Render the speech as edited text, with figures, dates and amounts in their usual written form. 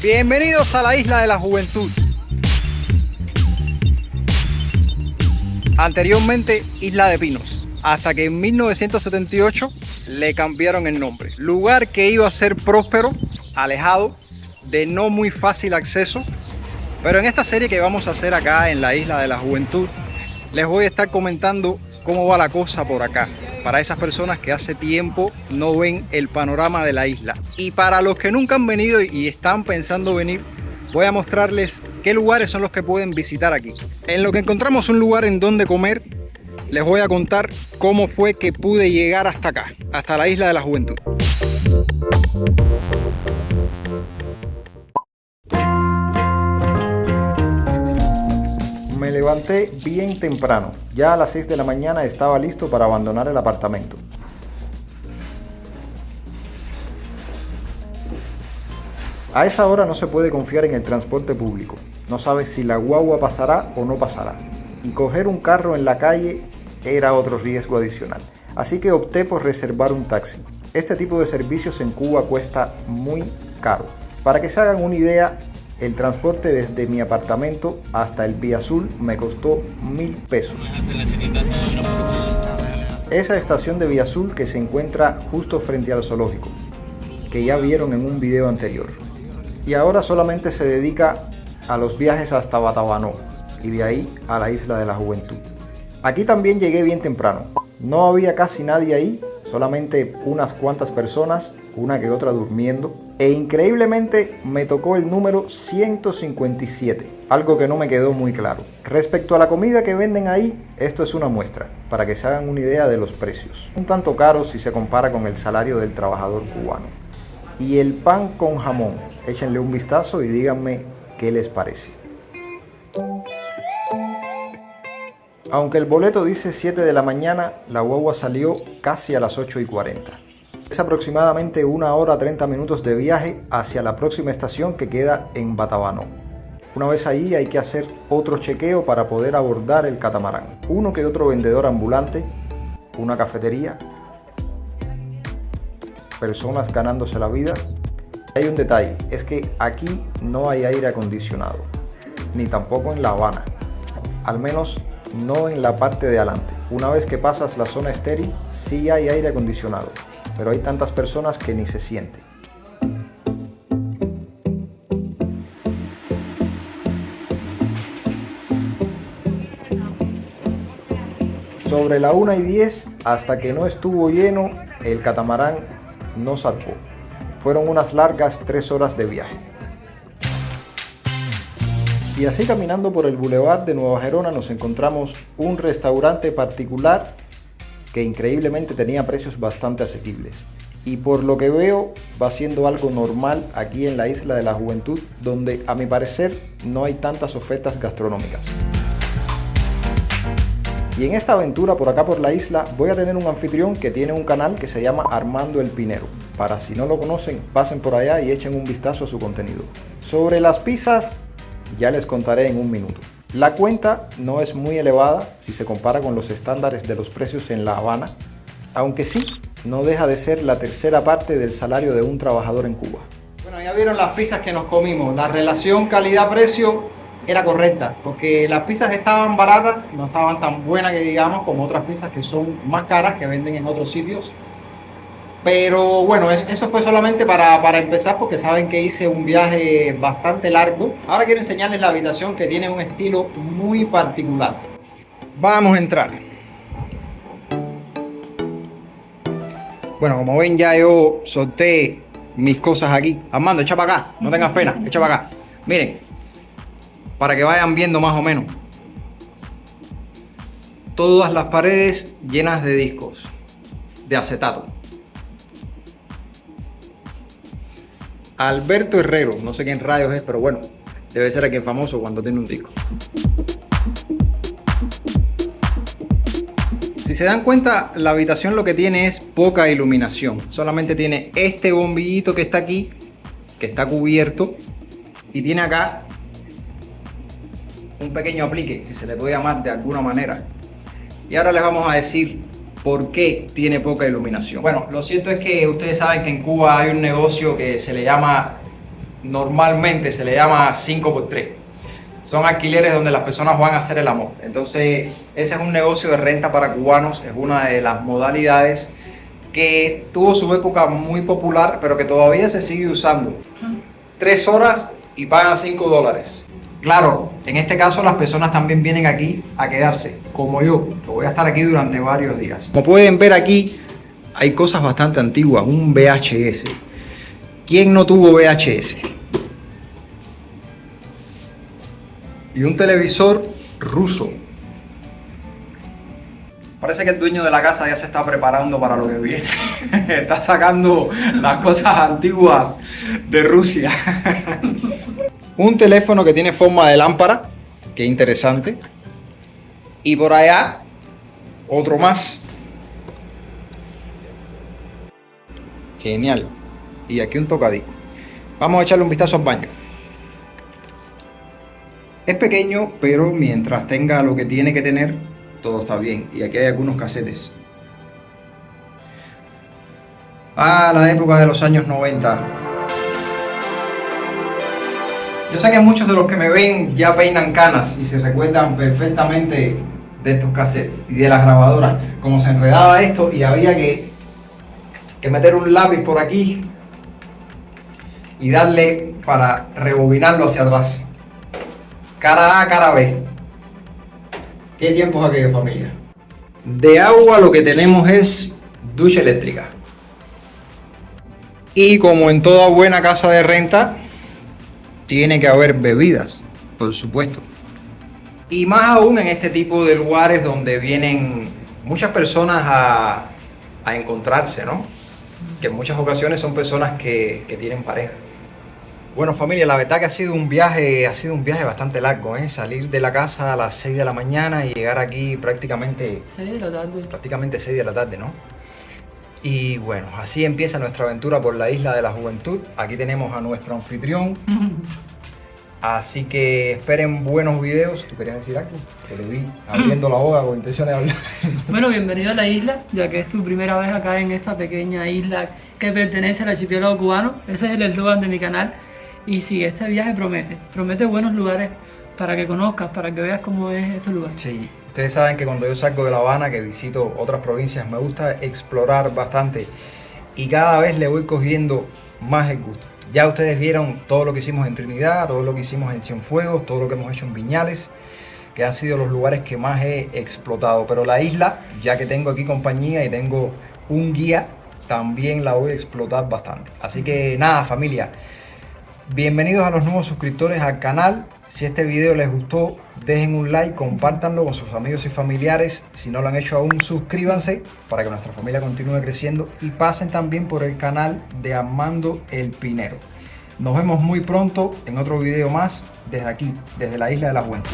Bienvenidos a la Isla de la Juventud. Anteriormente Isla de Pinos, hasta que en 1978 le cambiaron el nombre. Lugar que iba a ser próspero, alejado, de no muy fácil acceso. Pero en esta serie que vamos a hacer acá en la Isla de la Juventud, les voy a estar comentando cómo va la cosa por acá, para esas personas que hace tiempo no ven el panorama de la isla. Y para los que nunca han venido y están pensando venir, voy a mostrarles qué lugares son los que pueden visitar aquí. En lo que encontramos un lugar en donde comer, les voy a contar cómo fue que pude llegar hasta acá, hasta la Isla de la Juventud. Me levanté bien temprano. Ya a las 6 de la mañana estaba listo para abandonar el apartamento. A esa hora no se puede confiar en el transporte público. No sabes si la guagua pasará o no pasará. Y coger un carro en la calle era otro riesgo adicional. Así que opté por reservar un taxi. Este tipo de servicios en Cuba cuesta muy caro. Para que se hagan una idea, el transporte desde mi apartamento hasta el Vía Azul me costó 1.000 pesos. Esa estación de Vía Azul que se encuentra justo frente al zoológico, que ya vieron en un video anterior. Y ahora solamente se dedica a los viajes hasta Batabanó y de ahí a la Isla de la Juventud. Aquí también llegué bien temprano. No había casi nadie ahí, solamente unas cuantas personas, una que otra durmiendo. E increíblemente me tocó el número 157, algo que no me quedó muy claro. Respecto a la comida que venden ahí, esto es una muestra, para que se hagan una idea de los precios. Un tanto caro si se compara con el salario del trabajador cubano. Y el pan con jamón, échenle un vistazo y díganme qué les parece. Aunque el boleto dice 7 de la mañana, la guagua salió casi a las 8:40. Es aproximadamente 1 hora 30 minutos de viaje hacia la próxima estación que queda en Batabanó. Una vez ahí hay que hacer otro chequeo para poder abordar el catamarán. Uno que otro vendedor ambulante, una cafetería, personas ganándose la vida. Hay un detalle, es que aquí no hay aire acondicionado, ni tampoco en La Habana, al menos no en la parte de adelante. Una vez que pasas la zona estéril, sí hay aire acondicionado, pero hay tantas personas que ni se siente. Sobre la 1:10, hasta que no estuvo lleno, el catamarán no zarpó. Fueron unas largas 3 horas de viaje. Y así caminando por el Boulevard de Nueva Gerona nos encontramos un restaurante particular que increíblemente tenía precios bastante asequibles. Y por lo que veo va siendo algo normal aquí en la Isla de la Juventud, donde a mi parecer no hay tantas ofertas gastronómicas. Y en esta aventura por acá por la isla voy a tener un anfitrión que tiene un canal que se llama Armando el Pinero. Para si no lo conocen, pasen por allá y echen un vistazo a su contenido. Sobre las pizzas, ya les contaré en un minuto. La cuenta no es muy elevada si se compara con los estándares de los precios en La Habana, aunque sí, no deja de ser la tercera parte del salario de un trabajador en Cuba. Bueno, ya vieron las pizzas que nos comimos. La relación calidad-precio era correcta, porque las pizzas estaban baratas, no estaban tan buenas que digamos como otras pizzas que son más caras que venden en otros sitios. Pero bueno, eso fue solamente para empezar, porque saben que hice un viaje bastante largo. Ahora quiero enseñarles la habitación, que tiene un estilo muy particular. Vamos a entrar. Bueno, como ven ya yo solté mis cosas aquí. Armando, echa para acá, no tengas pena, echa para acá. Miren, para que vayan viendo más o menos. Todas las paredes llenas de discos de acetato. Alberto Herrero, no sé quién rayos es, pero bueno, debe ser aquel famoso cuando tiene un disco. Si se dan cuenta, la habitación lo que tiene es poca iluminación. Solamente tiene este bombillito que está aquí, que está cubierto, y tiene acá un pequeño aplique, si se le puede llamar de alguna manera. Y ahora les vamos a decir por qué tiene poca iluminación. Bueno, lo cierto es que ustedes saben que en Cuba hay un negocio que se le llama normalmente se le llama 5x3. Son alquileres donde las personas van a hacer el amor. Entonces, ese es un negocio de renta para cubanos, es una de las modalidades que tuvo su época muy popular, pero que todavía se sigue usando. 3 horas y pagan $5. Claro, en este caso las personas también vienen aquí a quedarse, como yo, que voy a estar aquí durante varios días. Como pueden ver aquí, hay cosas bastante antiguas, un VHS. ¿Quién no tuvo VHS? Y un televisor ruso. Parece que el dueño de la casa ya se está preparando para lo que viene. Está sacando las cosas antiguas de Rusia. Un teléfono que tiene forma de lámpara. Qué interesante. Y por allá, otro más. Genial. Y aquí un tocadisco. Vamos a echarle un vistazo al baño. Es pequeño, pero mientras tenga lo que tiene que tener, todo está bien. Y aquí hay algunos casetes. La época de los años 90. Yo sé que muchos de los que me ven ya peinan canas y se recuerdan perfectamente de estos cassettes y de las grabadoras. Como se enredaba esto y había que meter un lápiz por aquí y darle para rebobinarlo hacia atrás. Cara A, cara B. ¿Qué tiempos aquellos, familia? De agua lo que tenemos es ducha eléctrica. Y como en toda buena casa de renta, tiene que haber bebidas, por supuesto. Y más aún en este tipo de lugares donde vienen muchas personas a encontrarse, ¿no? Que en muchas ocasiones son personas que tienen pareja. Bueno, familia, la verdad que ha sido un viaje bastante largo, ¿eh? Salir de la casa a las 6 de la mañana y llegar aquí prácticamente 6 de la tarde. Prácticamente 6 de la tarde, ¿no? Y bueno, así empieza nuestra aventura por la Isla de la Juventud. Aquí tenemos a nuestro anfitrión. Así que esperen buenos videos. ¿Tú querías decir algo? Que te vi abriendo la boca con intenciones de hablar. Bueno, bienvenido a la isla, ya que es tu primera vez acá en esta pequeña isla que pertenece al archipiélago cubano. Ese es el eslogan de mi canal. Y sí, este viaje promete buenos lugares para que conozcas, para que veas cómo es este lugar. Sí, ustedes saben que cuando yo salgo de La Habana, que visito otras provincias, me gusta explorar bastante y cada vez le voy cogiendo más el gusto. Ya ustedes vieron todo lo que hicimos en Trinidad, todo lo que hicimos en Cienfuegos, todo lo que hemos hecho en Viñales, que han sido los lugares que más he explotado. Pero la isla, ya que tengo aquí compañía y tengo un guía, también la voy a explotar bastante. Así que nada, familia, bienvenidos a los nuevos suscriptores al canal. Si este video les gustó, dejen un like, compártanlo con sus amigos y familiares. Si no lo han hecho aún, suscríbanse para que nuestra familia continúe creciendo. Y pasen también por el canal de Armando el Pinero. Nos vemos muy pronto en otro video más desde aquí, desde la Isla de la Juventud.